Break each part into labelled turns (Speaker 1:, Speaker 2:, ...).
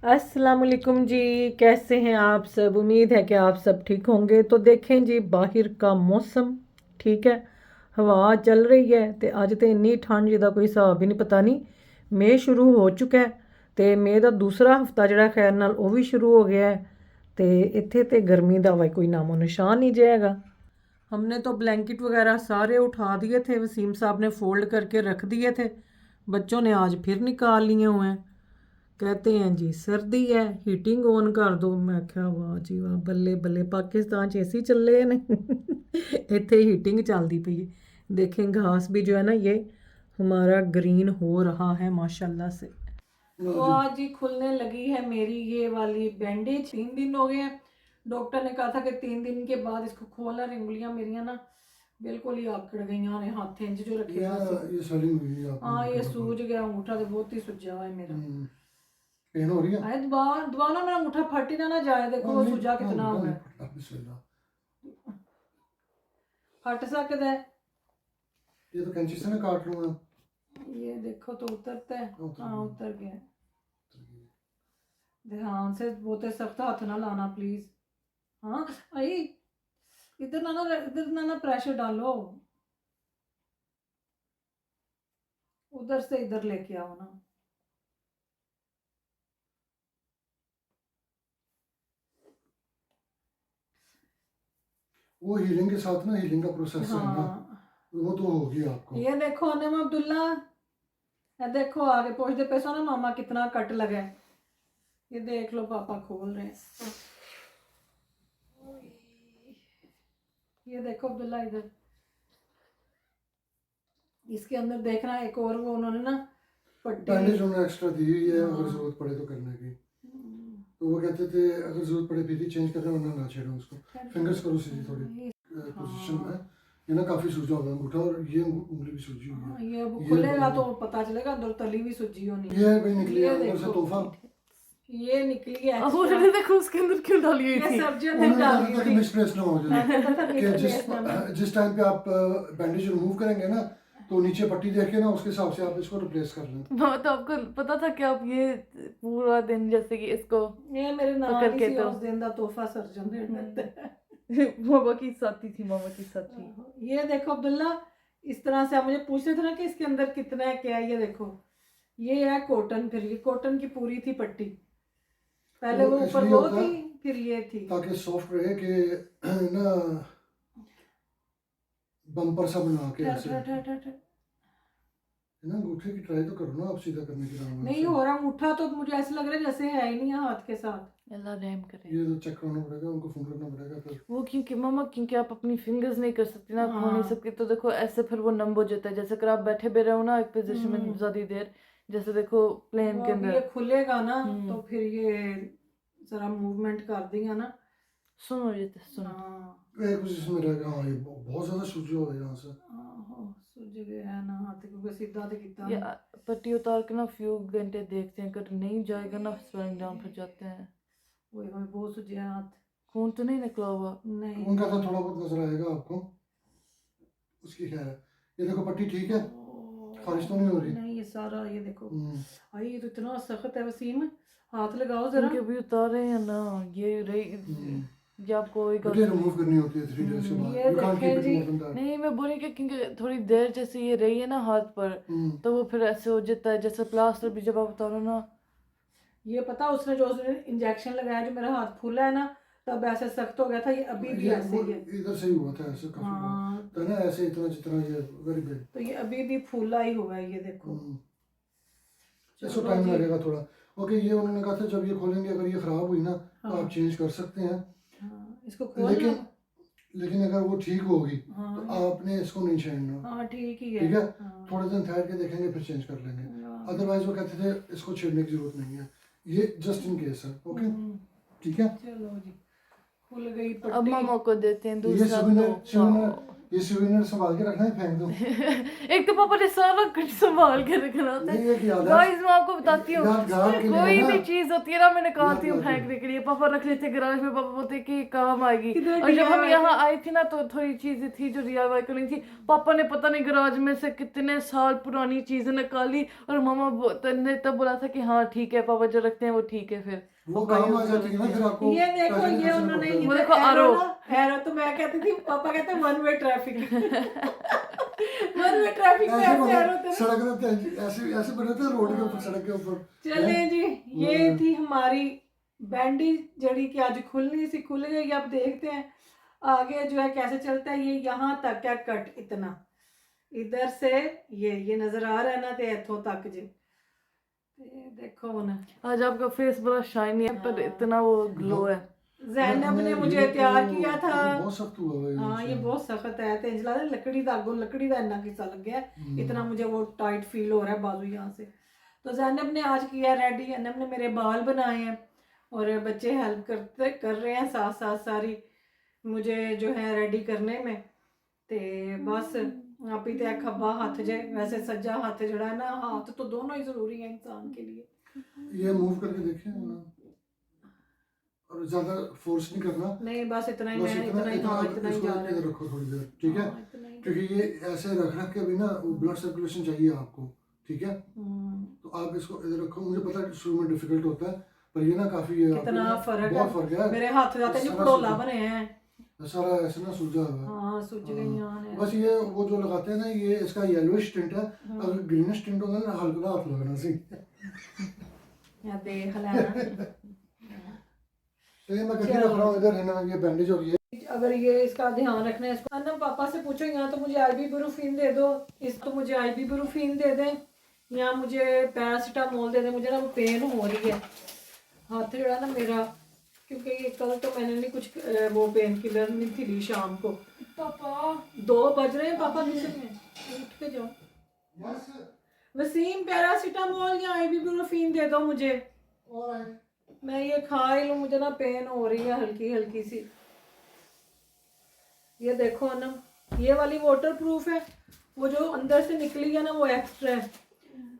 Speaker 1: अस्सलाम वालेकुम जी। कैसे हैं आप सब? उम्मीद है कि आप सब ठीक होंगे। तो देखें जी, बाहर का मौसम ठीक है, हवा चल रही है तो अज तो इन्नी ठंड जिदा कोई हिसाब ही नहीं। पता नहीं मई शुरू हो चुका है तो मई का दूसरा हफ्ता जोड़ा खैर नाल वो भी शुरू हो गया है। तो इत्थे तो गर्मी का कोई नामो निशान नहीं जाएगा। हमने तो ब्लैंकेट वगैरह सारे उठा दिए थे, वसीम साहब ने फोल्ड करके रख दिए थे, बच्चों ने आज फिर निकाल लिए हुए हैं। कहते हैं जी सर्दी है, हीटिंग ऑन कर दो। मैं क्या वाह जी वाह, बल्ले बल्ले, पाकिस्तान च एसी चले ने इत्थे हीटिंग चलती पई है। देखें घास भी जो है ना ये हमारा ग्रीन हो रहा है माशाल्लाह से। तो आज ही खुलने लगी है मेरी ये वाली बैंडेज। 3 दिन हो गए हैं, डॉक्टर ने कहा था कि 3 दिन के बाद इसको खोलना। उंगलियां मेरियां ना बिल्कुल ही आकड़ गई ने, हाथ इंज जो रखे
Speaker 2: ये swelling हुई है आपको?
Speaker 1: हाँ ये सूज गया, अंगूठा तो बहुत ही सुजा हुआ है मेरा।
Speaker 2: पेन हो रही है?
Speaker 1: अरे दबा दबा ना, मेरा अंगूठा फट ही ना जाए। देखो वो सुजा कितना हुआ है।
Speaker 2: बिस्मिल्लाह।
Speaker 1: फट सकता है।
Speaker 2: ये तो कैंची से ना काट लूँ मैं।
Speaker 1: ये देखो तो उतरता है।
Speaker 2: उतर
Speaker 1: हाँ
Speaker 2: गई,
Speaker 1: उतर गया।
Speaker 2: उतर गई।
Speaker 1: ध्यान से, बहुत सख्त हाथ ना लाना प्लीज। हाँ आई, इधर ना प्रेशर डालो, उधर से इधर लेके आओ ना।
Speaker 2: वो हीलिंग के साथ ना, हीलिंग का प्रोसेस है ना,
Speaker 1: हाँ
Speaker 2: वो तो होगी आपको।
Speaker 1: ये देखो अनम अब्दुल्ला, ये देखो आगे पहुंचते पैसा ना मामा कितना कट लगा है। ये देख लो पापा खोल रहे हैं। ये देखो अब्दुल्ला इधर, इसके अंदर देखना एक और वो उन्होंने ना पट्टी।
Speaker 2: बैंडेज उन्होंने एक्स्ट्रा दी हुई है, अगर
Speaker 1: हाँ
Speaker 2: जरूरत पड़े तो करने की। तो वो कहते थे अगर जरूरत पड़े फिर ही चेंज करना, वरना ना छेड़ो उसको। फिंगर्स करो सीधी थोड़ी पोजीशन में। ये ना काफी सूजा हुआ है अंगूठा, और ये उंगली भी सूजी हुई है।
Speaker 1: ये अब खुलेगा तो पता चलेगा, अंदर तली भी सूजी होनी है।
Speaker 2: ये भाई निकली है अंदर से तोहफा।
Speaker 1: ये निकली है
Speaker 3: अब
Speaker 1: एक्स्ट्रा।
Speaker 3: उसने देखो उसके अंदर क्यों डाली हुई
Speaker 1: ये
Speaker 3: थी।
Speaker 1: सर्जन ने
Speaker 2: उन्होंने
Speaker 1: डाली
Speaker 2: कहा
Speaker 1: थी।
Speaker 2: कि मिसप्लेस ना हो जाए कि
Speaker 1: मिसप्लेस ना हो।
Speaker 2: जिस टाइम पे आप बैंडेज रिमूव करेंगे ना, तो नीचे पट्टी देख के ना उसके हिसाब से आप इसको रिप्लेस कर लें।
Speaker 3: हाँ, तो आपको पता था कि आप ये पूरा दिन जैसे कि इसको
Speaker 1: ये मेरे नाम
Speaker 3: पकड़ के
Speaker 1: किसी
Speaker 3: तो
Speaker 1: उस दिन दा तोहफा सर्जन ने दिता है।
Speaker 3: मामा की साथी थी, मामा की साथी।
Speaker 1: ये देखो अब्दुल्ला, इस तरह से आप मुझे पूछते थे ना कि इसके अंदर कितना है क्या है। ये देखो ये है कॉटन, फिर ये कॉटन की पूरी थी पट्टी। पहले वो ऊपर
Speaker 2: इसलिए
Speaker 1: वो
Speaker 2: होता
Speaker 1: थी, फिर ये थी।
Speaker 2: ताकि सॉफ्ट रहे कि ना बम्पर सा बना के
Speaker 1: ठहर
Speaker 2: ऐसे
Speaker 1: ठहर ठहर ठहर ठहर।
Speaker 2: ना। अंगूठे की ट्राई तो करो ना आप सीधा करने की आराम
Speaker 1: नहीं
Speaker 2: से।
Speaker 1: हो रहा, अंगूठा तो मुझे ऐसा लग रहा है जैसे है ही नहीं है हाथ के साथ।
Speaker 3: अल्लाह रहम करे।
Speaker 2: ये तो चेक कराना पड़ेगा, उनको फोन करना पड़ेगा फिर।
Speaker 3: वो क्योंकि मामा, क्योंकि आप अपनी फिंगर्स नहीं कर सकती ना, खो नहीं
Speaker 1: हाँ
Speaker 3: सकती, तो देखो ऐसे फिर वो नंब हो जाता है। जैसे अगर आप बैठे भी रहो ना एक पोजीशन में ज्यादा देर, जैसे देखो प्लेन
Speaker 1: वो
Speaker 3: के
Speaker 1: अब ये
Speaker 3: अंदर।
Speaker 1: खुलेगा ना तो फिर ये जरा मूवमेंट कर देंगे ना।
Speaker 3: सुनो ये सुनो।
Speaker 1: हाँ
Speaker 2: एक पोजीशन में रहेगा। हाँ ये बहुत ज्यादा सूजी हो यहाँ से।
Speaker 1: सूझ गया है ना हाथ, क्योंकि सीधा तो कितना
Speaker 3: ये
Speaker 1: नहीं।
Speaker 3: पट्टी उतार के ना फ्यू घंटे देखते हैं, अगर नहीं जाएगा ना स्वेलिंग डाउन फिर जाते हैं।
Speaker 1: ओए होए बहुत सूझे हाथ।
Speaker 3: खून तो नहीं निकला हुआ?
Speaker 1: नहीं
Speaker 2: उनका तो थोड़ा बहुत नजर आएगा आपको, उसकी खैर है। ये देखो पट्टी ठीक है, खारिश तो नहीं हो रही?
Speaker 1: नहीं ये सारा ये देखो। आई ये तो इतना सख्त है वसीम, हाथ लगाओ जरा।
Speaker 3: क्योंकि अभी उतारे हैं ना, ये रही ये आपको एक
Speaker 2: पट्टी रिमूव करनी होती है 3 डेज के बाद।
Speaker 1: ये
Speaker 2: यू कांट कीप
Speaker 1: देखें
Speaker 2: इट
Speaker 1: जी।
Speaker 2: More than that.
Speaker 3: नहीं, मैं बोली कि क्योंकि थोड़ी देर जैसे ये रही है ना हाथ पर, तो वो फिर ऐसे हो जाता है जैसे प्लास्टर भी जब आप उतारो ना।
Speaker 1: ये पता उसने जो इंजेक्शन लगाया, जो मेरा हाथ फूला है ना, तब ऐसे सख्त हो गया था। ये अभी भी
Speaker 2: ये
Speaker 1: ऐसे ही है।
Speaker 2: इधर से ही हुआ था ऐसे काफी बार, तो ना ऐसे इतना जितना ये वेरी बिग।
Speaker 1: तो ये अभी भी फूला ही हुआ है, ये देखो।
Speaker 2: इसको टाइम लगेगा थोड़ा। ओके, ये उन्होंने कहा था जब ये खोलेंगे अगर ये खराब हुई ना तो आप चेंज कर सकते हैं।
Speaker 1: इसको खोलना।
Speaker 2: लेकिन अगर वो ठीक होगी तो आपने इसको नहीं छेड़ना।
Speaker 1: हाँ ठीक ही है।
Speaker 2: ठीक है, थोड़े दिन ठहर के देखेंगे फिर चेंज कर लेंगे। अदरवाइज वो कहते थे इसको छेड़ने की जरूरत नहीं है, ये जस्ट इन केस है। ओके ठीक है,
Speaker 1: चलो जी, खुल गई
Speaker 3: अब
Speaker 1: पट्टी।
Speaker 3: मामा को देते हैं
Speaker 2: ये
Speaker 3: दूसरा
Speaker 2: शिव ने
Speaker 3: तोहफा।
Speaker 2: ये souvenir संभाल के रखना है, फेंक दो।
Speaker 3: एक तो पापा ने सारा कुछ संभाल के रखना होता
Speaker 2: नहीं,
Speaker 3: है।
Speaker 2: एक याद है।
Speaker 3: गाइस मैं आपको बताती हूँ,
Speaker 2: यादगार के लिए
Speaker 3: कोई
Speaker 2: ना,
Speaker 3: भी चीज होती है ना, मैंने कहा थी
Speaker 2: यादगार के
Speaker 3: फेंकने के लिए, पापा रख लेते गैराज में, पापा बोलते कि काम आएगी।
Speaker 1: किधर
Speaker 3: और जब हम
Speaker 1: DIY
Speaker 3: यहाँ आए थे ना, तो थोड़ी चीजें थी जो DIY करनी थी। पापा ने पता नहीं गैराज में से कितने साल पुरानी चीजें निकाली, और मामा ने तब बोला था कि हाँ ठीक है पापा, जो रखते हैं वो ठीक है। फिर
Speaker 2: वो काम आ जाती है ना, फिर आपको
Speaker 1: ये देखो,
Speaker 2: पैसे
Speaker 1: ये
Speaker 2: खर्चने
Speaker 1: उन्होंने
Speaker 2: पड़ते हैं।
Speaker 3: वो देखो, आरो।
Speaker 1: हैरो तो मैं कहती थी, पापा कहते one way traffic. One way traffic में
Speaker 2: ऐसे
Speaker 1: ऐसे हैरो
Speaker 2: बने
Speaker 1: थे।
Speaker 2: सड़क रहते हैं, ऐसे ऐसे बने थे रोड के ऊपर, सड़क के ऊपर।
Speaker 1: चले जी, ये थी हमारी बैंडी जड़ी की आज खुलनी सी, खुल गई। अब देखते हैं आगे जो है कैसे चलता है। ये यहाँ तक क्या कट, इतना इधर से ये नजर आ रहा है ना, ते इथों तक जी। ये देखो ना,
Speaker 3: आज आपका फेस बड़ा शाइनी है, पर इतना वो ग्लो है।
Speaker 1: जैनब ने मुझे
Speaker 2: ये
Speaker 1: तैयार
Speaker 2: तो
Speaker 1: किया था।
Speaker 2: बहुत सख्त हुआ है
Speaker 1: हाँ ये बहुत सख्त है, तो इंजला लकड़ी का आगो, लकड़ी का इतना किस्सा लग गया है। इतना मुझे वो टाइट फील हो रहा है बाजू यहाँ से। तो जैनब ने आज किया रेडी, जैनब ने मेरे बाल बनाए हैं, और बच्चे हेल्प कर रहे हैं साथ साथ सारी मुझे जो है रेडी करने में। ते बस आप ही ते खब्बा हाथ जे, वैसे सज्जा हाथ जड़ा है ना, हाथ तो दोनों ही जरूरी है इंसान के लिए।
Speaker 2: ये मूव करके देखें ना, और ज्यादा फोर्स नहीं करना,
Speaker 1: नहीं बस इतना ही,
Speaker 2: बस
Speaker 1: मैं इतना ही, हाँ इतना ही
Speaker 2: इसको
Speaker 1: जा रहा
Speaker 2: इधर
Speaker 1: है।
Speaker 2: रखो थोड़ी देर, ठीक है?
Speaker 1: हाँ, इतना ही।
Speaker 2: क्योंकि ये ऐसे रख के भी ना ब्लड सर्कुलेशन चाहिए आपको, ठीक है?
Speaker 1: हम्म,
Speaker 2: तो आप इसको इधर रखो। मुझे पता है शुरू में डिफिकल्ट होता है, पर ये ना काफी है,
Speaker 1: कितना
Speaker 2: आपको
Speaker 1: फर्क
Speaker 2: बहुत
Speaker 1: है।
Speaker 2: फर्क है।
Speaker 1: मेरे हाथ जाते जो
Speaker 2: सारा
Speaker 1: पड़ोला
Speaker 2: सूजा-
Speaker 1: बने हैं।
Speaker 2: सारा ऐसे ना सूजा हुआ है।
Speaker 1: हाँ सूज गई यार।
Speaker 2: बस ये वो जो लगाते हैं ना, ये इसका येलोइश टिंट है। अगर ग्रीनिश टिंट होता है ना, हल्का हाथ लगना सी।
Speaker 1: या देख लेना।
Speaker 2: तो ये मैं करके रख रहा हूँ इधर, है ना, ये बैंडेज। और ये
Speaker 1: अगर ये इसका ध्यान रखना है, इसको अन्ना पापा से पूछो, यहाँ तो मुझे आइबुप्रोफेन दे दो, इस तो मुझे आइबुप्रोफेन दे दें, या मुझे पैरासीटामोल दे दें। मुझे ना वो पेन हो रही है हाथ जड़ा ना मेरा, क्योंकि ये कल तो मैंने नहीं कुछ वो पेन किलर नहीं थी ली शाम को। पापा 2 बज रहे हैं, पापा किचन में, उठ के जाओ।
Speaker 2: बस
Speaker 1: वसीम पैरासीटामोल या आइबुप्रोफेन दे दो मुझे,
Speaker 2: और
Speaker 1: मैं ये खा ही लूँ, मुझे ना पेन हो रही है हल्की हल्की सी। ये देखो ना, ये वाली वाटर प्रूफ है, वो जो अंदर से निकली है ना वो एक्स्ट्रा है।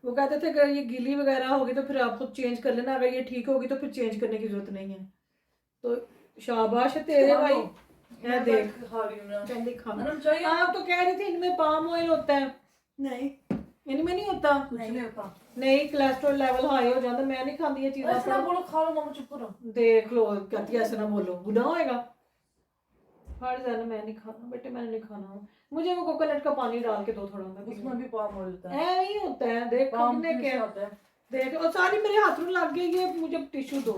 Speaker 1: वो कहते थे अगर ये गीली वगैरह होगी तो फिर आप खुद चेंज कर लेना, अगर ये ठीक होगी तो फिर चेंज करने की जरूरत नहीं है। तो शाबाश है तेरे भाई। ये देख
Speaker 3: खा रही हूँ ना।
Speaker 1: कहती खा।
Speaker 3: मैडम चाहिए?
Speaker 1: आप तो कह रही थी इनमें पाम ऑयल होता है।
Speaker 3: नहीं,
Speaker 1: इनमें नहीं होता।
Speaker 3: कुछ नहीं होता।
Speaker 1: नहीं, कोलेस्ट्रॉल लेवल हाई हो जाता, मैं नहीं खाती ये
Speaker 3: ऐसे ना
Speaker 1: चीज़।
Speaker 3: बोलो, खा लो मामा, चुप करो।
Speaker 1: देख लो, कहती है ऐसे ना बोलो, गुनाह होएगा। हर जाना मैं नहीं खाना बेटे, मैंने नहीं खाना। मुझे वो कोकोनट का पानी डाल के दो थोड़ा, मैं पी
Speaker 3: उसमें भी पाम ऑयल होता है।
Speaker 1: ऐ ही होता है। देख
Speaker 3: पाम
Speaker 1: कितने
Speaker 3: किससे
Speaker 1: क्या
Speaker 3: होता है?
Speaker 1: देख, और सारी मेरे हाथ में लग गई है। मुझे टिश्यू दो,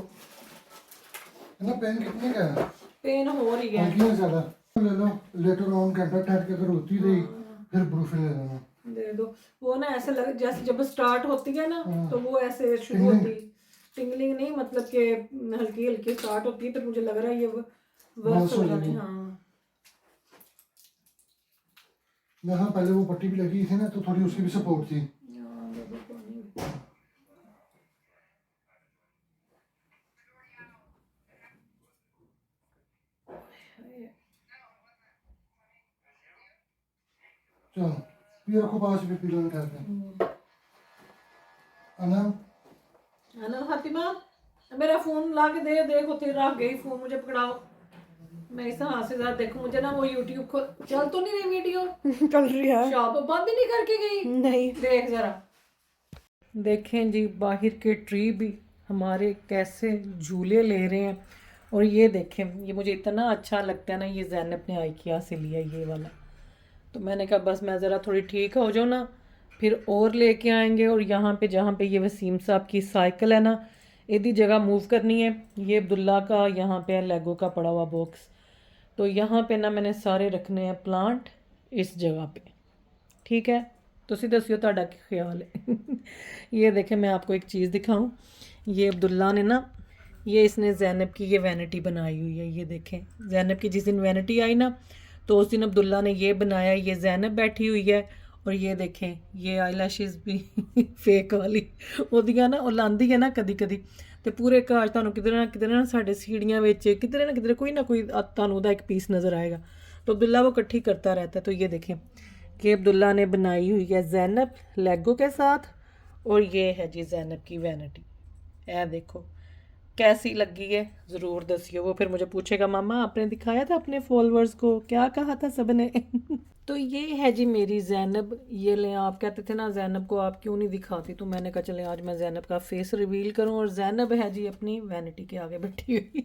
Speaker 2: ना पेन कितने का है?
Speaker 1: पेन हो रही है।
Speaker 2: हल्की है ज्यादा, ले लो। लेटर ऑन घंटा ठहर के अगर होती रही फिर ब्रूफिन ले लेना।
Speaker 1: दे दो। वो ना ऐसे लग जैसे जब स्टार्ट होती है ना, तो वो ऐसे शुरू
Speaker 2: टिंगलिंग।
Speaker 1: होती, टिंगलिंग नहीं, मतलब कि हल्की हल्की स्टार्ट होती है, तो मुझे लग रहा है ये वर्स हो जाने। हाँ
Speaker 2: यहाँ पहले वो पट्टी भी लगी थी ना, तो थोड़ी उसकी भी सपोर्ट थी। चलो ये रखो पास भी, पी लो ठहर के। अनम
Speaker 1: अनल फातिमा, मेरा फोन ला के दे, देख होती रख गई फोन, मुझे पकड़ाओ। मैं इस हाथ से जरा देखूं, मुझे ना वो यूट्यूब को चल तो नहीं रही वीडियो,
Speaker 3: चल रही है।
Speaker 1: शॉप बंद ही नहीं करके गई।
Speaker 3: नहीं,
Speaker 1: देख जरा। देखें जी, बाहर के ट्री भी हमारे कैसे झूले ले रहे हैं। और ये देखें, ये मुझे इतना अच्छा लगता है ना, ये ज़ैनब ने आइकिया से लिया ये वाला। तो मैंने कहा बस मैं ज़रा थोड़ी ठीक हो जाऊँ ना, फिर और लेके आएंगे। और यहाँ पे जहाँ पे ये वसीम साहब की साइकिल है ना, इधी जगह मूव करनी है। ये अब्दुल्ला का यहाँ पे है लेगो का पड़ा हुआ बॉक्स। तो यहाँ पे ना मैंने सारे रखने हैं प्लांट इस जगह पे, ठीक है? तुसी दसियो ਤੁਹਾਡਾ ਕੀ ख्याल है। ये देखें, मैं आपको एक चीज़ दिखाऊं। ये अब्दुल्ला ने ना, ये इसने ज़ैनब की ये वैनिटी बनाई हुई है। ये देखें, ज़ैनब की जिस दिन वैनिटी आई ना, तो उस दिन अब्दुल्ला ने ये बनाया। ये ज़ैनब बैठी हुई है, और ये देखें ये आईलैशेस भी फेक वाली ਉਹਦੀਆਂ ਨਾ ਉਹ ਲਾਂਦੀ ਹੈ ਨਾ ਕਦੀ ਕਦੀ, ਤੇ ਪੂਰੇ ਘਰ ਤੁਹਾਨੂੰ ਕਿਧਰੇ ਨਾ ਸਾਡੇ ਸੀੜੀਆਂ ਵਿੱਚ ਕਿਧਰੇ ਨਾ ਕਿਧਰੇ ਕੋਈ ਨਾ ਕੋਈ ਤੁਹਾਨੂੰ ਉਹਦਾ ਇੱਕ ਪੀਸ ਨਜ਼ਰ ਆਏਗਾ। तो अब्दुल्ला वो इकट्ठी करता रहता है। तो ये देखें कि अब्दुल्ला ने बनाई हुई है ज़ैनब लेगो के साथ, और ये है जी ज़ैनब की वैनिटी। है देखो कैसी लगी है, ज़रूर दसियो। वो फिर मुझे पूछेगा मामा आपने दिखाया था अपने फॉलोअर्स को, क्या कहा था सबने। तो ये है जी मेरी ज़ैनब। ये ले, आप कहते थे ना ज़ैनब को आप क्यों नहीं दिखाती, तो मैंने कहा चले आज मैं ज़ैनब का फेस रिवील करूं। और ज़ैनब है जी अपनी वैनिटी के आगे बैठी हुई।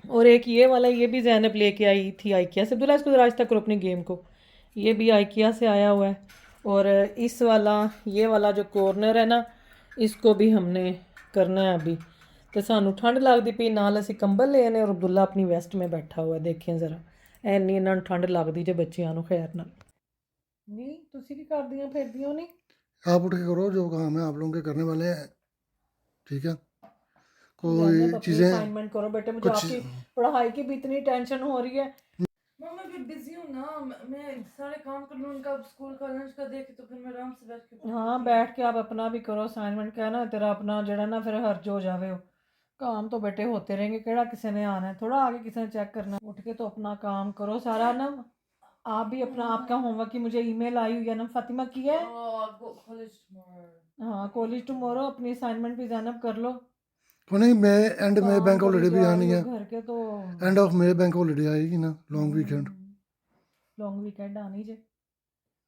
Speaker 1: और एक ये वाला, ये भी ज़ैनब लेके आई थी आइकिया से। अब्दुल्ला इसको आज तक करो अपनी गेम को। ये भी आइकिया से आया हुआ है। और इस वाला, ये वाला जो कॉर्नर है ना, इसको भी हमने करना है अभी। तो सानू ठंड लगती पई, नाल असीं कंबल ले आने, और अब्दुल्ला अपनी वेस्ट में बैठा हुआ है। देखें ज़रा ਐਨੀ ਇਹਨਾਂ ਨੂੰ ਠੰਡ ਲੱਗਦੀ ਜੇ ਬੱਚਿਆਂ ਨੂੰ ਖੈਰ ਨਾਲ। ਨਹੀਂ ਤੁਸੀਂ ਕੀ ਕਰਦੀਆਂ ਫਿਰਦੀਆਂ ਨਹੀਂ?
Speaker 2: आप उठ के करो जो काम है आप लोगों के करने वाले हैं, ठीक है। कोई
Speaker 1: ज़ैनब अपनी
Speaker 2: चीज़ें
Speaker 1: असाइनमेंट करो बेटे, मुझे
Speaker 2: कुछ
Speaker 1: आपकी पढ़ाई की भी इतनी टेंशन हो रही है।
Speaker 3: मम्मा मैं बिजी हूँ ना, मैं सारे काम कर लूँ, उनका स्कूल का लंच का देखे तो फिर मैं आराम से बैठ के
Speaker 1: हाँ बैठ के आप अपना भी करो असाइनमेंट का ना, तेरा अपना जड़ा ना फिर हर्ज हो जावे हो। काम तो बेटे होते रहेंगे, केड़ा किसी ने आना है, थोड़ा आगे किसी ने चेक करना है। उठ के तो अपना काम करो सारा ना। आप भी अपना, आपका होमवर्क की मुझे ईमेल आई हुई है ना फातिमा की है।
Speaker 3: College tomorrow.
Speaker 1: हाँ कॉलेज टुमारो, अपनी असाइनमेंट भी ज़ैनब कर लो।
Speaker 2: को नहीं, मैं एंड में
Speaker 1: काम
Speaker 2: बैंक
Speaker 1: करी
Speaker 2: हॉलीडे भी
Speaker 1: जा
Speaker 2: आनी
Speaker 1: रही हो
Speaker 2: है।
Speaker 1: घर के तो।
Speaker 2: End of May bank holiday आएगी ना, लॉन्ग वीकेंड।
Speaker 1: लॉन्ग वीकेंड आनी जे,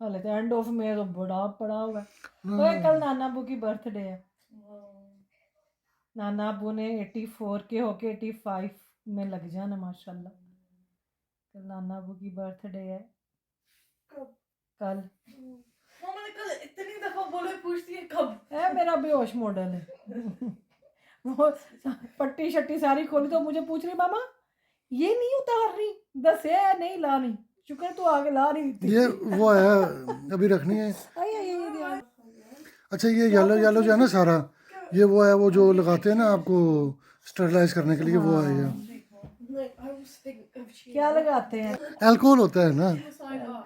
Speaker 1: हाले तो एंड ऑफ मे तो बड़ा पड़ा हुआ है। ओए
Speaker 2: हाँ,
Speaker 1: कल नाना अबू की बर्थडे है। नाना अबू ने 84 के होके 85 में लग जाना माशाल्लाह। कल नाना अबू की बर्थडे है कल।
Speaker 3: मम्मा ने कल इतनी दफा बोले, पूछती है कब।
Speaker 1: है मेरा बेहोश मॉडल है। वो पट्टी शट्टी सारी खोली तो मुझे पूछ रही मामा ये नहीं उतार रही, दसे है नहीं लानी, शुक्र तू आगे ला रही थी।
Speaker 2: ये वो है अभी रखनी है।
Speaker 1: आई आई आई ध्यान।
Speaker 2: अच्छा ये येलो येलो जो है ना सारा, ये वो है, वो जो लगाते हैं ना आपको स्टरलाइज करने के लिए, वो है ये।
Speaker 1: क्या लगाते हैं?
Speaker 2: अल्कोहल होता है ना,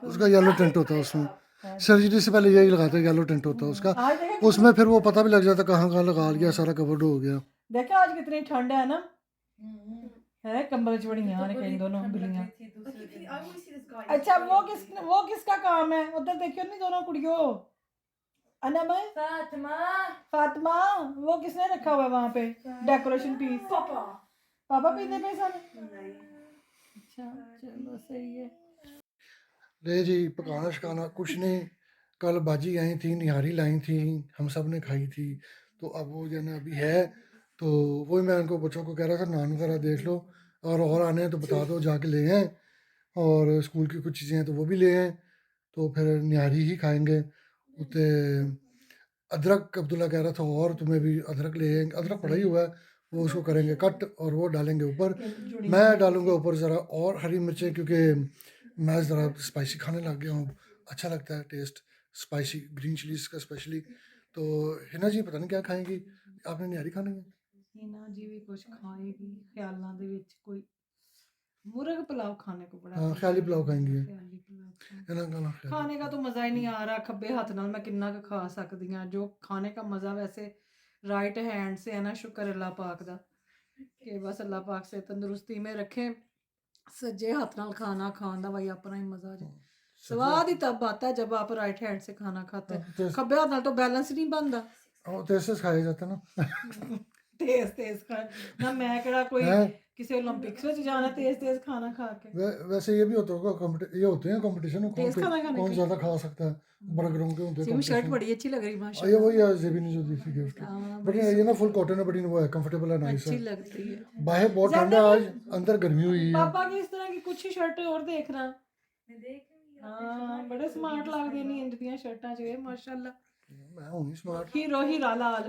Speaker 2: उसका येलो टेंट होता है उसमें। सर्जरी से पहले यही लगाते हैं, येलो टेंट होता है उसका।
Speaker 1: आज देखे
Speaker 2: उसमें फिर वो पता भी लग जाता कहाँ कहाँ लगा लिया, सारा कवर्ड हो गया।
Speaker 1: देखे आज कितनी ठंड है ना, है कंबल चढ़िया ने कहीं दोनों बिल्लियां। अच्छा वो किसका काम है? उधर देखियो नहीं दोनों कुड़ियों, अनम है
Speaker 3: फातिमा।
Speaker 1: फातिमा, वो किसने रखा हुआ है वहाँ पे डेकोरेशन पीस?
Speaker 3: पापा।
Speaker 1: पापा पीते पे सन। अच्छा चलो सही है।
Speaker 2: ले जी पकाना शकाना कुछ नहीं, कल बाजी आई थी, निहारी लाई थी, हम सब ने खाई थी। तो अब वो जो है ना अभी है, तो वही मैं उनको बच्चों को कह रहा था नानू ज़रा देख लो, और आने हैं तो बता दो, जाके ले आएँ। और स्कूल की कुछ चीज़ें हैं तो वो भी ले आएँ, तो फिर निहारी ही खाएंगे। उते अदरक अब्दुल्ला कह रहा था, और तुम्हें भी अदरक ले आएंगे, अदरक पड़ा ही हुआ है, वो उसको करेंगे कट और वो डालेंगे ऊपर। मैं डालूंगा ऊपर ज़रा और हरी मिर्चें, क्योंकि मैं ज़रा स्पाइसी खाने लग गया हूँ, अच्छा लगता है टेस्ट स्पाइसी, ग्रीन चिलीज का स्पेशली। तो हिना जी पता नहीं क्या खाएंगी, आपने निहारी खानी है?
Speaker 1: हिना जी भी कुछ खाएगी ख्यालों ਦੇ ਵਿੱਚ कोई मुर्ग पुलाव खाने को बड़ा
Speaker 2: हाँ
Speaker 1: दिल
Speaker 2: ख्याली
Speaker 1: कर
Speaker 2: पुलाव
Speaker 1: रहा है।
Speaker 2: खाएंगी।
Speaker 1: ख्याली पुलाव खाने।
Speaker 2: हिना खाना ख्याली
Speaker 1: खाने का तो मज़ा ही नहीं आ रहा, खब्बे हाथ नाल मैं किन्ना का खा सकती हाँ। जो खाने का मज़ा वैसे राइट हैंड से है ना, शुक्र अल्लाह पाक दा कि बस अल्लाह पाक से तंदुरुस्ती में रखे। सज्जे हाथ नाल खाना खान दा भाई अपना ही मज़ा जे। स्वाद ही तब आता है जब आप राइट हैंड से खाना खाते हैं, खब्बे हाथ नाल तो बैलेंस नहीं बनता।
Speaker 2: और तो ऐसे खाया जाता है ना।
Speaker 1: तेज तेज खा ना, मैं केड़ा कोई
Speaker 2: हैं?
Speaker 1: किसी ओलंपिक्स में जाना तेज तेज खाना खा के।
Speaker 2: वैसे ये भी होता होगा, ये होते हैं कंपटीशन,
Speaker 1: तेज खाना खाने
Speaker 2: कौन
Speaker 1: के।
Speaker 2: ज़्यादा खा सकता है, बर्गरों के होते हैं
Speaker 1: सिम शर्ट
Speaker 2: competition।
Speaker 1: बड़ी अच्छी लग रही
Speaker 2: ये
Speaker 1: माशाल्लाह।
Speaker 2: वही है जेबी ने जो दी थी गिफ्ट,
Speaker 1: हाँ,
Speaker 2: बट ये ना फुल कॉटन है, बड़ी वो है, कंफर्टेबल है, नाइस
Speaker 1: अच्छी
Speaker 2: है।
Speaker 1: लगती है।
Speaker 2: बाहर बहुत ठंडा है आज, अंदर गर्मी हुई है।
Speaker 1: पापा की इस तरह की कुछ ही शर्टें और देखना। हाँ बड़े स्मार्ट लगदे नहीं इंज दियां शर्टां च माशाल्लाह।
Speaker 2: मैं हूँ नहीं स्मार्ट,
Speaker 1: हीरो हीरा लाल।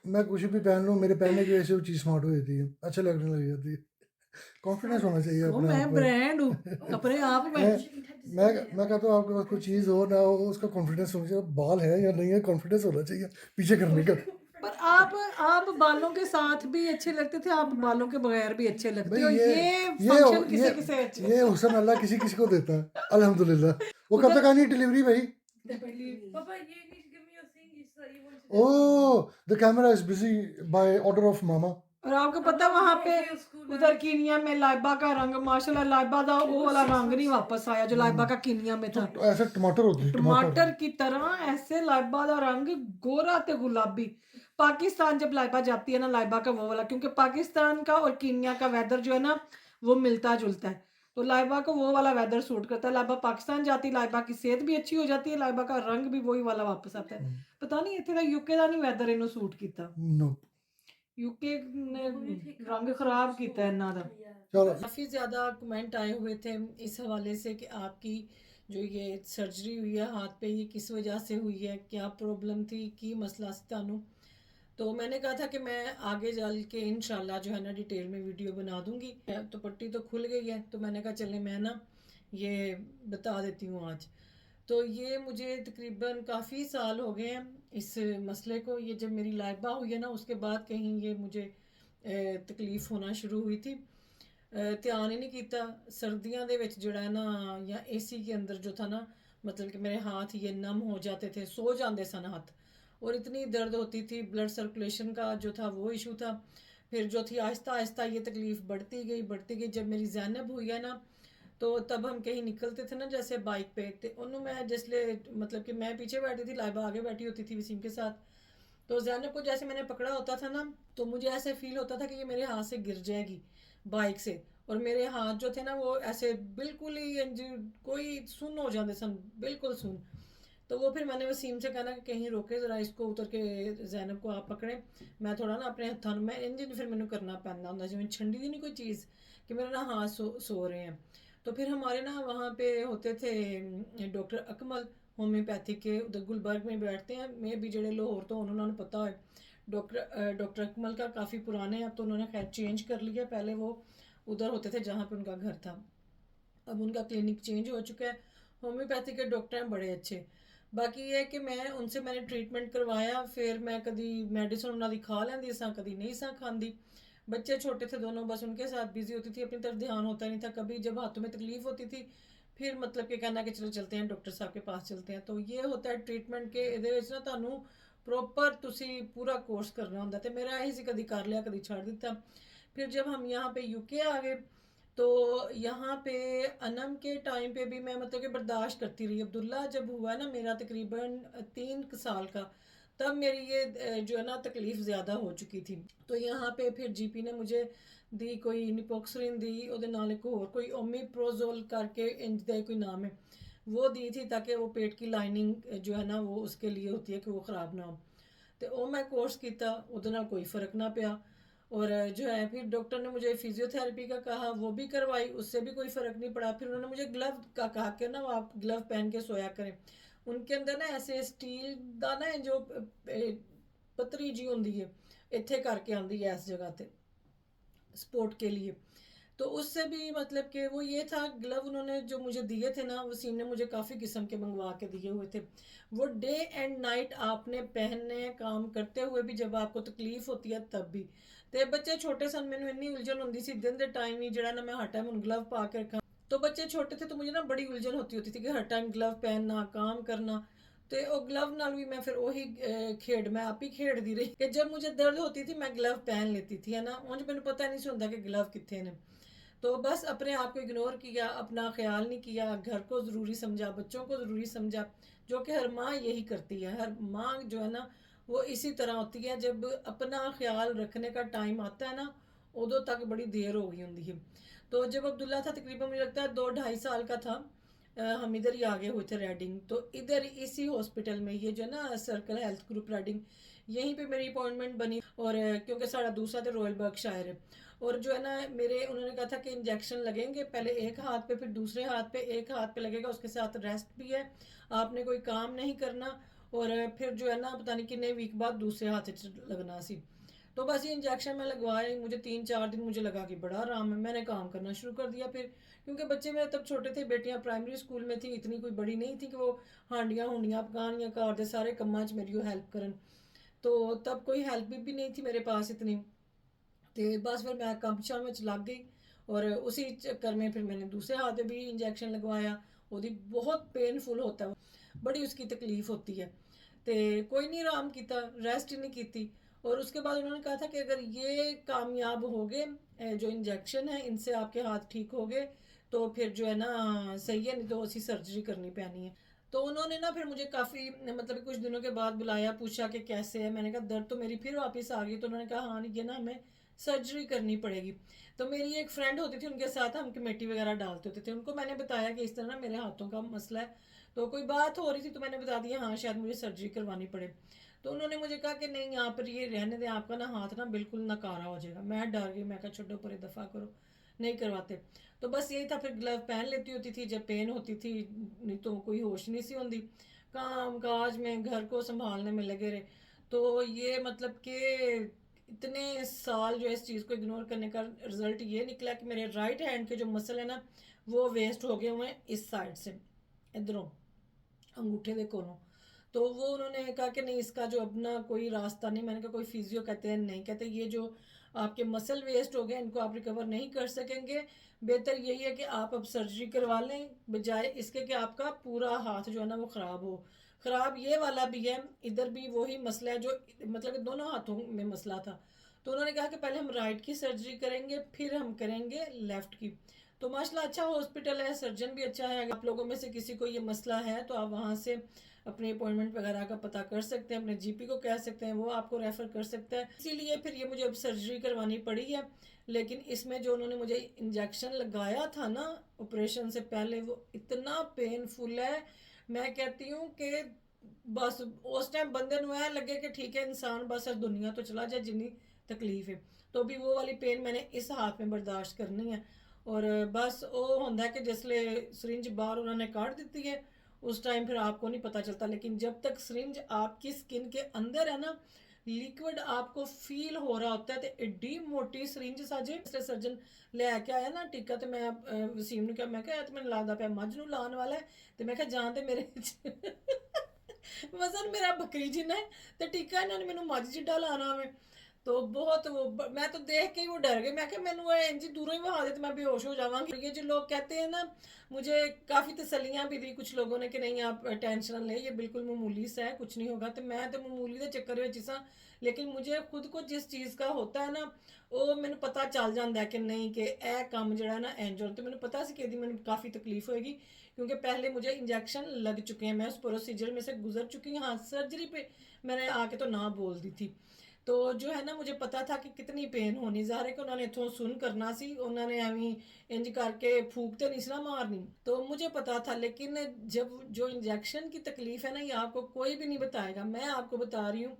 Speaker 2: मैं कुछ भी पहन लूँ, मेरे पहनने की वजह से वो चीज़ स्मार्ट हो जाती है, अच्छा लगने लग जाती है। कॉन्फिडेंस होना चाहिए
Speaker 1: वो
Speaker 2: अपने
Speaker 1: मैं
Speaker 2: आप पर।
Speaker 1: ब्रांड हूँ अपने आप में।
Speaker 2: मैं कहता हूँ आपके पास कोई चीज़ हो ना हो, उसका कॉन्फिडेंस होना चाहिए, बाल है या नहीं है, कॉन्फिडेंस होना चाहिए पीछे करने का।
Speaker 1: पर आप बालों के साथ भी अच्छे लगते थे, आप बालों के बगैर भी अच्छे लगते हो।
Speaker 2: भाई
Speaker 1: ये फंक्शन किसे किसे अच्छे।
Speaker 2: ये हुस्न अल्लाह किसी किसी को देता है, अल्हम्दुलिल्लाह। वो कब तक आनी डिलीवरी भाई?
Speaker 3: पापा you need to give me your thing, so you want to
Speaker 2: Oh, the camera is busy by order of mama.
Speaker 1: और आपको पता है वहाँ पे उधर कीनिया में लाइबा का रंग माशाल्लाह लाइबा का वो वाला रंग नहीं वापस आया जो लाइबा का कीनिया में था।
Speaker 2: तो ऐसे टमाटर होते हैं,
Speaker 1: टमाटर की तरह ऐसे लाइबा का रंग गोरा ते गुलाबी। पाकिस्तान जब लाइबा जाती है ना लाइबा का वो वाला, क्योंकि पाकिस्तान का और कीनिया का वेदर जो है ना वो मिलता जुलता है, तो लाइबा को वो वाला वेदर सूट करता है। लाइबा पाकिस्तान जाती, लाइबा की सेहत भी अच्छी हो जाती है, लाइबा का रंग भी वही वाला वापस आता है। पता नहीं इतने का यूके का नहीं वेदर इन्हों सूट किया,
Speaker 2: नो
Speaker 1: यूके ने रंग खराब किया इन्हों का।
Speaker 2: चलो
Speaker 1: काफ़ी ज़्यादा कमेंट आए हुए थे इस हवाले से कि आपकी जो ये सर्जरी हुई है हाथ पे ये किस वजह से हुई है, क्या प्रॉब्लम थी, की मसला सी तानू। तो मैंने कहा था कि मैं आगे चल के इंशाल्लाह जो है ना डिटेल में वीडियो बना दूंगी। तो पट्टी तो खुल गई है, तो मैंने कहा चले मैं ना ये बता देती हूँ आज। तो ये मुझे तकरीबन काफ़ी साल हो गए हैं इस मसले को। ये जब मेरी लाइबा हुई है ना उसके बाद कहीं ये मुझे तकलीफ़ होना शुरू हुई थी। ध्यान ही नहीं किया सर्दियों ਦੇ ਵਿੱਚ ਜਿਹੜਾ ਨਾ ਜਾਂ एसी के अंदर जो था ना, मतलब कि मेरे हाथ ये नम हो जाते थे, सो जाते सन हाथ, और इतनी दर्द होती थी, ब्लड सर्कुलेशन का जो था वो इशू था। फिर जो थी आहिस्ता आहिस्ता ये तकलीफ़ बढ़ती गई। जब मेरी जैनब हुई है ना तो तब हम कहीं निकलते थे ना जैसे बाइक पे, तो उन्होंने मैं जिसले मतलब कि मैं पीछे बैठी थी, लाइबा आगे बैठी होती थी वसीम के साथ। तो जैनब को जैसे मैंने पकड़ा होता था ना तो मुझे ऐसे फील होता था कि ये मेरे हाथ से गिर जाएगी बाइक से, और मेरे हाथ जो थे ना वो ऐसे बिल्कुल ही कोई सुन हो जाते सन, बिल्कुल सुन। तो वो फिर मैंने वसीम से कहना कि कहीं रोके ज़रा इसको, उतर के जैनब को आप पकड़ें, मैं थोड़ा ना अपने हथों में इंजन फिर मैंने करना पैंदा होंगे जिवें छंडी दी नहीं कोई चीज़ कि मेरे ना हाथ सो रहे हैं। तो फिर हमारे ना वहाँ पे होते थे डॉक्टर अकमल होम्योपैथिक के, उधर गुलबर्ग में बैठते हैं, मैं भी जड़े लाहौर तो उन्होंने पता है। डॉक्टर अकमल का काफ़ी पुराने हैं, अब तो उन्होंने खैर चेंज कर लिया, पहले वो उधर होते थे जहाँ पे उनका घर था, अब उनका क्लिनिक चेंज हो चुका है। होम्योपैथिक के डॉक्टर हैं बड़े अच्छे। बाकी ये है कि मैंने ट्रीटमेंट करवाया, फिर मैं कभी मेडिसिन उन्होंने खा लेंदी सा, कभी नहीं सा खाती। बच्चे छोटे थे दोनों, बस उनके साथ बिजी होती थी, अपनी तरफ ध्यान होता नहीं था। कभी जब हाथों में तकलीफ होती थी फिर मतलब कि कहना कि चलो चलते हैं डॉक्टर साहब के पास चलते हैं। तो ये होता है ट्रीटमेंट के ਇਹਦੇ ਵਿੱਚ ਨਾ ਤੁਹਾਨੂੰ प्रॉपर ਤੁਸੀਂ पूरा कोर्स करना होता है। तो मेरा यही सी कभी कर लिया कभी छाड़ दिता। फिर जब हम यहाँ पे यूके आ गए तो यहाँ पे अनम के टाइम पे भी मैं मतलब कि बर्दाश्त करती रही। अब्दुल्ला जब हुआ ना मेरा तकरीबन 3 साल का, तब मेरी ये जो है ना तकलीफ़ ज़्यादा हो चुकी थी। तो यहाँ पे फिर जीपी ने मुझे दी कोई निपोक्सरिन दी, ਉਹਦੇ ਨਾਲ एक और कोई ओमिप्रोजोल करके इंज ਦਾ कोई नाम है, वो दी थी ताकि वो पेट की लाइनिंग जो है ना वो उसके लिए होती है कि वो ख़राब ना हो। तो वो मैं कोर्स किया, ਉਹਦੇ ਨਾਲ कोई फ़र्क ना पिया। और जो है फिर डॉक्टर ने मुझे फिजियोथेरेपी का कहा, वो भी करवाई, उससे भी कोई फ़र्क नहीं पड़ा। फिर उन्होंने मुझे ग्लव का कहा कि ना आप ग्लव पहन के सोया करें। उनके अंदर ना ऐसे स्टील का ना जो पतरी जी होंगी है इत्थे करके आती है इस जगह पे स्पोर्ट के लिए। तो उससे भी मतलब कि वो ये था, ग्लव उन्होंने जो मुझे दिए थे ना वसीम ने मुझे काफ़ी किस्म के मंगवा के दिए हुए थे। वो डे एंड नाइट आपने पहनने, काम करते हुए भी, जब आपको तकलीफ होती है तब भी। तो बच्चे छोटे सन, मैंने इन्नी उलझन होंगी सी दिन के टाइम ही जरा ना मैं हर टाइम ग्लव पा के रखा। तो बच्चे छोटे थे तो मुझे ना बड़ी उलझन होती थी कि हर टाइम ग्लव पहनना, काम करना। तो वो ग्लव नाल भी मैं फिर वही खेड मैं आप ही खेडती रही कि जब मुझे दर्द होती थी मैं ग्लव पहन लेती थी, है ना, उंज मैंने पता नहीं होता कि ग्लव कितने ने। तो बस अपने आप को इग्नोर किया, अपना ख्याल नहीं किया, घर को ज़रूरी समझा, बच्चों को ज़रूरी समझा, जो कि हर माँ यही करती है। हर माँ जो है ना वो इसी तरह होती है, जब अपना ख्याल रखने का टाइम आता है ना उदों तक बड़ी देर हो गई होंगी है। तो जब अब्दुल्ला था तकरीबन मुझे लगता है 2-2.5 साल का था, हम इधर ही आगे हुए थे रेडिंग। तो इधर इसी हॉस्पिटल में ये जो ना सर्कल हेल्थ ग्रुप रेडिंग, यहीं पे मेरी अपॉइंटमेंट बनी। और क्योंकि सारा दूसरा तो रॉयल बर्कशायर है, और जो है ना मेरे उन्होंने कहा था कि इंजेक्शन लगेंगे, पहले एक हाथ पे फिर दूसरे हाथ पे, एक हाथ पे लगेगा उसके साथ रेस्ट भी है, आपने कोई काम नहीं करना। और फिर जो है ना पता नहीं कितने वीक बाद दूसरे हाथ लगना सी। तो बस ये इंजेक्शन में लगवाए, मुझे 3-4 दिन मुझे लगा कि बड़ा आराम है, मैंने काम करना शुरू कर दिया। फिर क्योंकि बच्चे मेरे तब छोटे थे, बेटियां प्राइमरी स्कूल में थी, इतनी कोई बड़ी नहीं थी कि वो हांडियां हुंडियां पकानियां घर के सारे कम्मा च मेरी हेल्प करन। तो तब कोई हेल्प भी नहीं थी मेरे पास इतनी। तो बस फिर मैं काम शाम में लग गई, और उसी चक्कर में फिर मैंने दूसरे हाथ पे भी इंजेक्शन लगवाया। वो बहुत पेनफुल होता है, बड़ी उसकी तकलीफ होती है। तो कोई नहीं आराम किया, रेस्ट ही नहीं की। और उसके बाद उन्होंने कहा था कि अगर ये कामयाब हो गए, जो इंजेक्शन है इनसे आपके हाथ ठीक हो गए तो फिर जो है ना सही है, नहीं तो उसी सर्जरी करनी पैनी है। तो उन्होंने ना फिर मुझे काफ़ी मतलब कुछ दिनों के बाद बुलाया, पूछा कि कैसे है। मैंने कहा दर्द तो मेरी फिर वापस आ गई। तो उन्होंने कहा हाँ ये ना हमें सर्जरी करनी पड़ेगी। तो मेरी एक फ्रेंड होती थी, उनके साथ हम कमेटी वगैरह डालते होते थे। उनको मैंने बताया कि इस तरह ना मेरे हाथों का मसला है। तो कोई बात हो रही थी तो मैंने बता दिया हाँ शायद मुझे सर्जरी करवानी पड़े। तो उन्होंने मुझे कहा कि नहीं यहाँ पर ये रहने दें, आपका ना हाथ ना बिल्कुल नकारा हो जाएगा। मैं डर गई, मैं कहा छोड़ो पूरे दफ़ा करो, नहीं करवाते। तो बस यही था, फिर ग्लव पहन लेती होती थी जब पेन होती थी, नहीं तो कोई होश नहीं सी होती। काम काज में घर को संभालने में लगे रहे। तो ये मतलब कि इतने साल जो इस चीज़ को इग्नोर करने का रिजल्ट ये निकला कि मेरे राइट हैंड के जो मसल है ना वो वेस्ट हो गए हुए हैं इस साइड से, इधरों अंगूठे के कोनों। तो वो उन्होंने कहा कि नहीं इसका जो अपना कोई रास्ता नहीं। मैंने कहा कोई फिजियो, कहते हैं नहीं, कहते ये जो आपके मसल वेस्ट हो गए इनको आप रिकवर नहीं कर सकेंगे, बेहतर यही है कि आप अब सर्जरी करवा लें बजाय इसके कि आपका पूरा हाथ जो है ना वो ख़राब हो। ख़राब ये वाला भी है, इधर भी वही मसला है जो मतलब दोनों हाथों में मसला था। तो उन्होंने कहा कि पहले हम राइट की सर्जरी करेंगे फिर हम करेंगे लेफ़्ट की। तो माशाल्लाह अच्छा हॉस्पिटल है, सर्जन भी अच्छा है। अगर आप लोगों में से किसी को ये मसला है तो आप वहाँ से अपनी अपॉइंटमेंट वगैरह का पता कर सकते हैं, अपने जीपी को कह सकते हैं, वो आपको रेफ़र कर सकता है। इसीलिए फिर ये मुझे अब सर्जरी करवानी पड़ी है। लेकिन इसमें जो उन्होंने मुझे इंजेक्शन लगाया था ना ऑपरेशन से पहले, वो इतना पेनफुल है, मैं कहती हूँ कि बस उस टाइम बंदे ਨੂੰ ऐ लगे कि ठीक है इंसान बस इस दुनिया तो चला जाए जिन्नी तकलीफ है। तो भी वो वाली पेन मैंने इस हाथ में बर्दाश्त करनी है। और बस वो होंदा है कि जिसले सरिंज बाहर उन्होंने काट देती है उस टाइम फिर आपको नहीं पता चलता। लेकिन जब तक सरिंज आपकी स्किन के अंदर है ना, लिक्विड आपको फील हो रहा होता है। तो एड्डी मोटी सरिंज साजे इसलिए सर्जन लैके आया ना टीका, तो मैं वसीम ने कहा, मैं कहा तो मैंने लगता पाया मझ नूं लाने वाला है। तो मैं कहा जान तो मेरे वजन मेरा बकरी जिन्ना है तो टीका इन्होंने मैंने मझ जिड्डा लाना हमें। तो बहुत वो मैं तो देख के ही वो डर गई। मैं क्या मैंने इंज दूरों ही वहा दे तो मैं बेहोश हो जावांगी। ये जो लोग कहते हैं ना, मुझे काफ़ी तसलियाँ भी दी कुछ लोगों ने कि नहीं आप टेंशन ले, ये बिल्कुल मामूली सा है, कुछ नहीं होगा। तो मैं तो मामूली के चक्कर में जिसा, लेकिन मुझे खुद को जिस चीज़ का होता है ना वो मैंने पता चल जाता है कि नहीं कि यह काम जड़ा ना इंज हो। तो मैंने पता सी कि मैंने काफ़ी तकलीफ होएगी क्योंकि पहले मुझे इंजेक्शन लग चुके हैं, मैं उस प्रोसीजर में से गुजर चुकी हूँ। हाँ सर्जरी पे मैंने आके तो ना बोल दी थी। तो जो है ना मुझे पता था कि कितनी पेन होनी। ज़ाहिर है कि उन्होंने इथों सुन करना सी, उन्होंने एवं इंज करके फूक तो नहीं सी ना मारनी, तो मुझे पता था। लेकिन जब जो इंजेक्शन की तकलीफ है ना ये आपको कोई भी नहीं बताएगा, मैं आपको बता रही हूँ।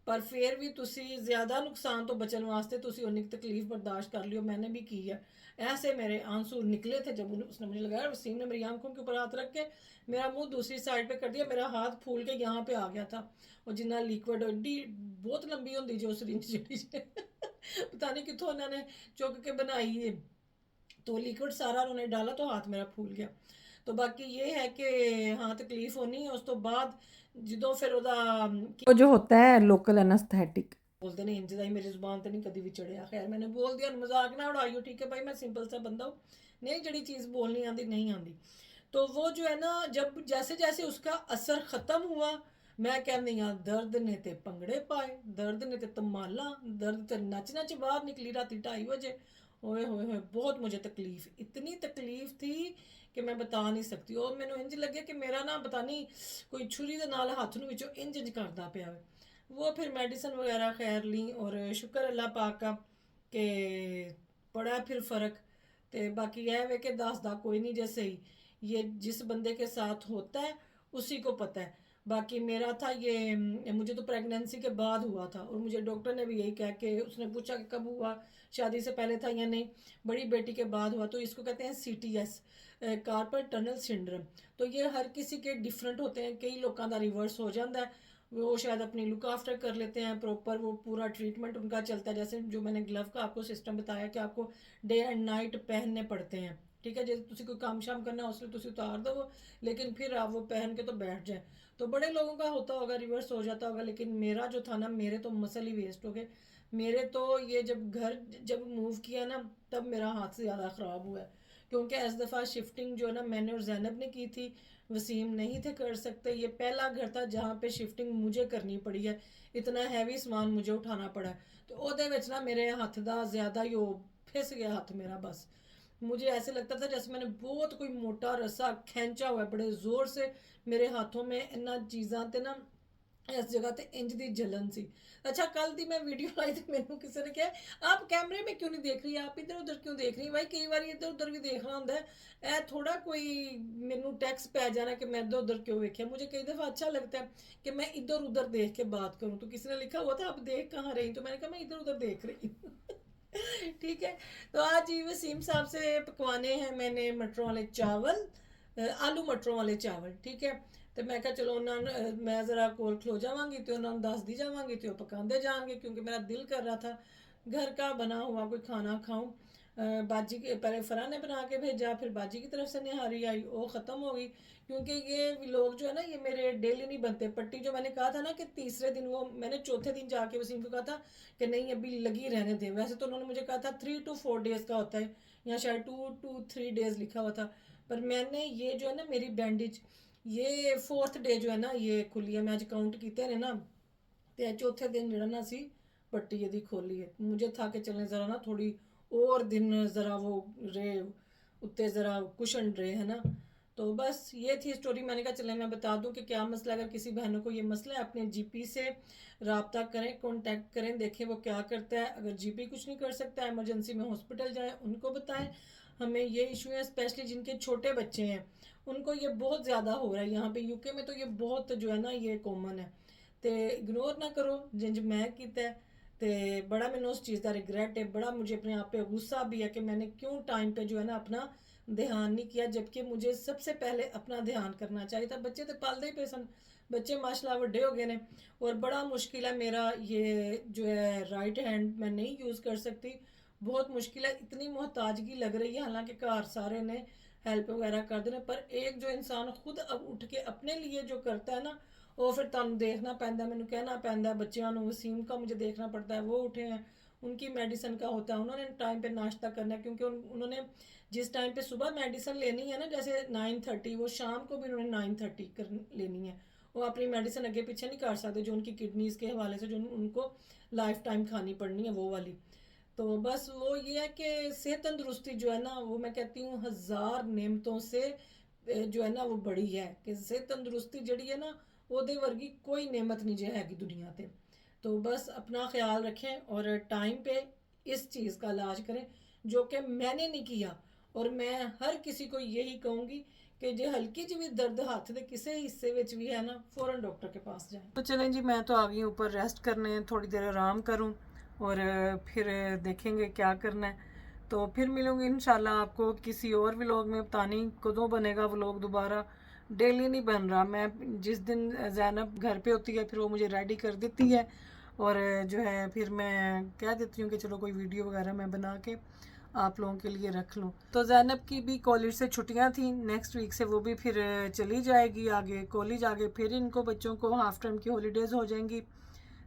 Speaker 1: पर फिर भी तुसी ज़्यादा नुकसान तो बचन वास्ते तुसी उन्नी तकलीफ बर्दाश्त कर लियो, मैंने भी की है। ऐसे मेरे आंसू निकले थे जब उसने मुझे लगाया। वसीम ने मेरी आंखों के ऊपर हाथ रख के मेरा मुंह दूसरी साइड पे कर दिया, मेरा हाथ फूल के यहाँ पे आ गया था। और जिन्ना लिक्विड एड्डी बहुत लंबी होंगी जो सरिंज जी पता नहीं कितों उन्होंने चुक के बनाई है। तो लिक्विड सारा उन्होंने डाला तो हाथ मेरा फूल गया। तो बाकी ये है कि हाँ तकलीफ होनी है। उस तो बाद जो फिर वो जो होता है लोकल एनास्थेटिक बोलते नहीं इंज ही, मेरी जुबान तो नहीं कभी भी चढ़िया। खैर मैंने बोल दिया, मजाक ना उड़ाइयो, ठीक है भाई मैं सिंपल सा बंदा हूँ, नहीं जड़ी चीज़ बोलनी आती नहीं आती। तो वो जो है ना जब जैसे जैसे उसका असर ख़त्म हुआ, मैं कहनी हाँ दर्द ने ते भंगड़े पाए, दर्द ने ते धमाला, दर्द ते नच नच बाहर निकली राती 2:30 बजे। ओए होए होए बहुत मुझे तकलीफ, इतनी तकलीफ थी कि मैं बता नहीं सकती। और मैनू इंज लगे कि मेरा ना पता नहीं कोई छुरी दे नाल हत्थ नूं विचों इंज इंज करदा पिया वे। वो फिर मेडिसिन वगैरह खैर ली और शुक्र अल्लाह पाक का कि पड़ा फिर फ़र्क। तो बाकी यह वे कि दसदा कोई नहीं जैसे ही, ये जिस बंदे के साथ होता है उसी को पता है। बाकी मेरा था ये मुझे तो प्रेगनेंसी के बाद हुआ था और मुझे डॉक्टर ने भी यही कहा कि उसने पूछा कि कब हुआ, शादी से पहले था या नहीं, बड़ी बेटी के बाद हुआ। तो इसको कहते हैं CTS, कार्पल टनल सिंड्रोम। तो ये हर किसी के डिफरेंट होते हैं, कई लोगों का रिवर्स हो जाता है, वो शायद अपनी लुक आफ्टर कर लेते हैं प्रॉपर, वो पूरा ट्रीटमेंट उनका चलता है। जैसे जो मैंने ग्लव का आपको सिस्टम बताया कि आपको डे एंड नाइट पहनने पड़ते हैं, ठीक है। जैसे तुसी कोई काम शाम करना उसमें तुसी उतार दो वो, लेकिन फिर आप वो पहन के तो बैठ जाए। तो बड़े लोगों का होता होगा, रिवर्स हो जाता होगा, लेकिन मेरा जो था ना मेरे तो मसल ही वेस्ट हो गए। मेरे तो ये जब घर जब मूव किया ना तब मेरा हाथ से ज़्यादा ख़राब हुआ है क्योंकि इस दफ़ा शिफ्टिंग जो है ना मैंने और जैनब ने की थी, वसीम नहीं थे कर सकते। ये पहला घर था जहाँ पे शिफ्टिंग मुझे करनी पड़ी है, इतना हैवी सामान मुझे उठाना पड़ा है। तो ਉਹਦੇ ਵਿੱਚ ना मेरे हथ का ज़्यादा ही फिस गया हाथ मेरा। बस मुझे ऐसे लगता था जैसे मैंने बहुत कोई मोटा रस्सा खींचा हुआ है बड़े ज़ोर से मेरे हाथों में। इन्ना चीज़ां ते ना इस जगह ते इंज दी जलन सी। अच्छा कल दी मैं वीडियो लाई तो मैनू किसी ने कहा आप कैमरे में क्यों नहीं देख रही, आप इधर उधर क्यों देख रही। भाई कई बार इधर उधर भी देखना होंदा है, ए थोड़ा कोई मैनू टैक्स पै जाना कि मैं इधर उधर क्यों वेख्या। मुझे कई दफ़ा अच्छा लगता है कि मैं इधर उधर देख के बात करूँ। तो किसी ने लिखा हुआ था आप देख कहाँ रही, तो मैंने कहा मैं इधर उधर देख रही हूँ। ठीक है। तो आज ही वसीम साहब से पकवाने हैं मैंने मटरों वाले चावल, आलू मटरों वाले चावल। ठीक है। तो मैं कहा चलो उन्होंने मैं ज़रा कोल खलो जावांगी तो उन्होंने दस दी जावांगी तो पकाते जाएंगे, क्योंकि मेरा दिल कर रहा था घर का बना हुआ कोई खाना खाऊं। बाजी के पहले फरा ने बना के भेजा, फिर बाजी की तरफ से निहारी आई, वो ख़त्म हो गई। क्योंकि ये लोग जो है ना ये मेरे डेली नहीं बनते। पट्टी जो मैंने कहा था ना कि तीसरे दिन, वो मैंने चौथे दिन जाके वसीम को कहा था कि नहीं अभी लगी रहने दें। वैसे तो उन्होंने मुझे कहा था 3 to 4 डेज़ का होता है, या शायद 2 to 3 डेज़ लिखा हुआ था। पर मैंने ये जो है ना मेरी बैंडेज ये 4th डे जो है ना ये खुली है। मैं अज काउंट किते ने ना, तो चौथे दिन जरा ना सी पट्टी यदि खोली है। मुझे था कि चलें ज़रा ना थोड़ी और दिन ज़रा वो रे उत्ते ज़रा कुशन रहे है ना। तो बस ये थी स्टोरी। मैंने कहा चलें मैं बता दूं कि क्या मसला। अगर किसी बहनों को ये मसला है अपने जीपी से रब्ता करें, कांटेक्ट करें, देखें वो क्या करता है। अगर जीपी कुछ नहीं कर सकता इमरजेंसी में हॉस्पिटल जाएं, उनको बताएं हमें ये इशू है। स्पेशली जिनके छोटे बच्चे हैं उनको ये बहुत ज़्यादा हो रहा है। यहाँ पे यूके में तो ये बहुत जो है ना ये कॉमन है। तो इग्नोर ना करो जिंज मैं किया है। तो बड़ा मैंने उस चीज़ का रिग्रेट है, बड़ा मुझे अपने आप पे गुस्सा भी है कि मैंने क्यों टाइम पे जो है ना अपना ध्यान नहीं किया, जबकि मुझे सबसे पहले अपना ध्यान करना चाहिए था। बच्चे तो पालते ही पे सन, बच्चे माशाल्लाह बड़े हो गए ने। और बड़ा मुश्किल है मेरा ये जो है राइट हैंड मैं नहीं यूज़ कर सकती, बहुत मुश्किल है। इतनी मोहताजगी लग रही है, हालांकि घर सारे ने हेल्प वगैरह कर देने, पर एक जो इंसान खुद अब उठ के अपने लिए जो करता है ना वो फिर तुम देखना पैंदा, मैनू कहना पैंदा बच्चों को। वसीम का मुझे देखना पड़ता है, वो उठे हैं उनकी मेडिसिन का होता है, उन्होंने टाइम पे नाश्ता करना है। क्योंकि उन्होंने जिस टाइम पे सुबह मेडिसिन लेनी है ना, जैसे 9:30, वो शाम को भी उन्होंने 9:30 कर लेनी है। वो अपनी मेडिसिन अगे पीछे नहीं कर सकते, जो उनकी किडनीज़ के हवाले से जो उनको लाइफ टाइम खानी पड़नी है वो वाली। तो बस वो ये है कि सेहत तंदुरुस्ती जो है ना वो मैं कहती हूँ 1000 नेमतों से जो है ना वो बड़ी है। कि सेहत तंदुरुस्ती जड़ी है ना ਉਹਦੇ वर्गी कोई नेमत नहीं जो हैगी दुनिया पे। तो बस अपना ख्याल रखें और टाइम पे इस चीज़ का इलाज करें जो कि मैंने नहीं किया। और मैं हर किसी को यही कहूँगी कि जो हल्की जी भी दर्द हाथ के किसी हिस्से में भी है ना फ़ौरन डॉक्टर के पास जाएं। तो चलें जी, मैं तो आ गई ऊपर रेस्ट करने, थोड़ी देर आराम करूँ और फिर देखेंगे क्या करना है। तो फिर मिलूँगी इंशाल्लाह आपको किसी और व्लॉग में। पता नहीं कदों बनेगा व्लॉग दोबारा, डेली नहीं बन रहा। मैं जिस दिन ज़ैनब घर पे होती है फिर वो मुझे रेडी कर देती है और जो है फिर मैं कह देती हूँ कि चलो कोई वीडियो वगैरह मैं बना के आप लोगों के लिए रख लूँ। तो ज़ैनब की भी कॉलेज से छुट्टियाँ थी, नेक्स्ट वीक से वो भी फिर चली जाएगी आगे कॉलेज। आगे फिर इनको बच्चों को हाफ़ टाइम की हॉलीडेज़ हो जाएंगी।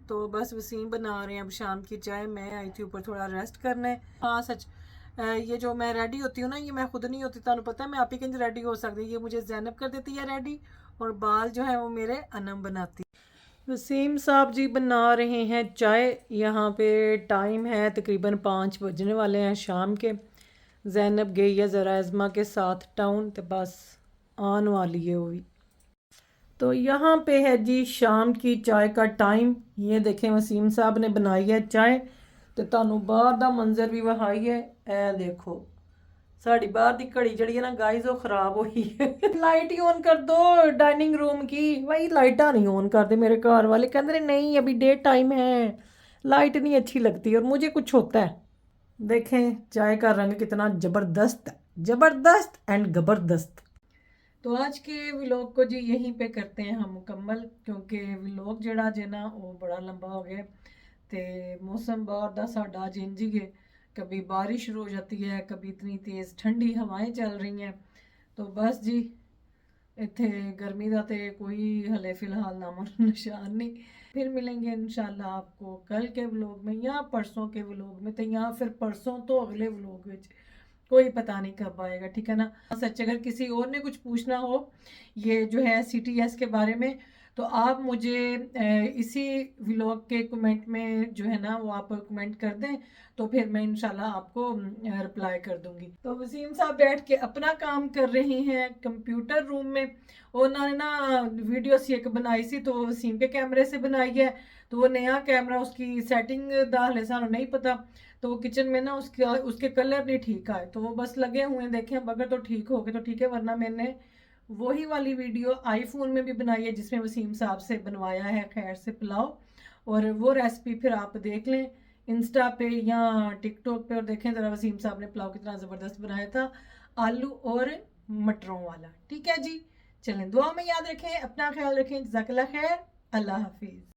Speaker 1: तो बस वसीम बना रहे हैं अब शाम की चाय, मैं आई थी ऊपर थोड़ा रेस्ट करने। हाँ सच, ये जो मैं रेडी होती हूँ ना ये मैं खुद नहीं होती, तुम पता है मैं आप ही कहीं रेडी हो सकती, ये मुझे ज़ैनब कर देती है रेडी और बाल जो है वो मेरे अनम बनाती। वसीम साहब जी बना रहे हैं चाय। यहाँ पे टाइम है तकरीबन 5 बजने वाले हैं शाम के। ज़ैनब गई है ज़रा एज़मा के साथ टाउन, तो बस आने वाली है वो भी। तो यहाँ पे है जी शाम की चाय का टाइम। ये देखें वसीम साहब ने बनाई है चाय, तो तुहानू बाहर दा मंजर भी वहाई है। ए देखो साड़ी बाहर दी घड़ी जड़ी है ना गाइस वो खराब हुई है। लाइट ही ऑन कर दो डाइनिंग रूम की। भाई लाइटा नहीं ऑन कर दे, मेरे घर वाले कहते नहीं अभी डे टाइम है, लाइट नहीं अच्छी लगती और मुझे कुछ होता है। देखें चाय का रंग कितना ज़बरदस्त है, ज़बरदस्त एंड ज़बरदस्त। तो आज के व्लॉग को जी यहीं पे करते हैं हम मुकम्मल, क्योंकि व्लॉग जड़ा जे ना वो बड़ा लंबा हो गया। तो मौसम बाहर दा साडा इंज ही है, कभी बारिश शुरू हो जाती है, कभी इतनी तेज़ ठंडी हवाएं चल रही हैं। तो बस जी इत्थे गर्मी का तो कोई हले फ़िलहाल नामो निशान नहीं। फिर मिलेंगे इंशाल्लाह आपको कल के व्लॉग में या परसों के व्लॉग में, तो या फिर परसों तो अगले व्लॉग में। कोई पता नहीं कब आएगा, ठीक है ना। सच अगर किसी और ने कुछ पूछना हो ये जो है CTS के बारे में, तो आप मुझे इसी व्लॉग के कमेंट में जो है ना वो आप कमेंट कर दें, तो फिर मैं इंशाल्लाह आपको रिप्लाई कर दूंगी। तो वसीम साहब बैठ के अपना काम कर रहे हैं कंप्यूटर रूम में। उन्होंने ना वीडियो सी एक बनाई सी, तो वसीम के कैमरे से बनाई है, तो वो नया कैमरा उसकी सेटिंग दा हले सानू नहीं पता, तो वो किचन में ना उसके कलर नहीं ठीक आए, तो वो बस लगे हुए हैं देखें अगर तो ठीक हो गए तो ठीक है, वरना मैंने वही वाली वीडियो आईफोन में भी बनाई है जिसमें वसीम साहब से बनवाया है खैर से पुलाव, और वो रेसिपी फिर आप देख लें इंस्टा पे या टिकटॉक पे, और देखें ज़रा वसीम साहब ने पुलाव कितना ज़बरदस्त बनाया था, आलू और मटरों वाला। ठीक है जी, चलें दुआ में याद रखें, अपना ख्याल रखें, जज़ाकल्लाह खैर, अल्लाह हाफिज़।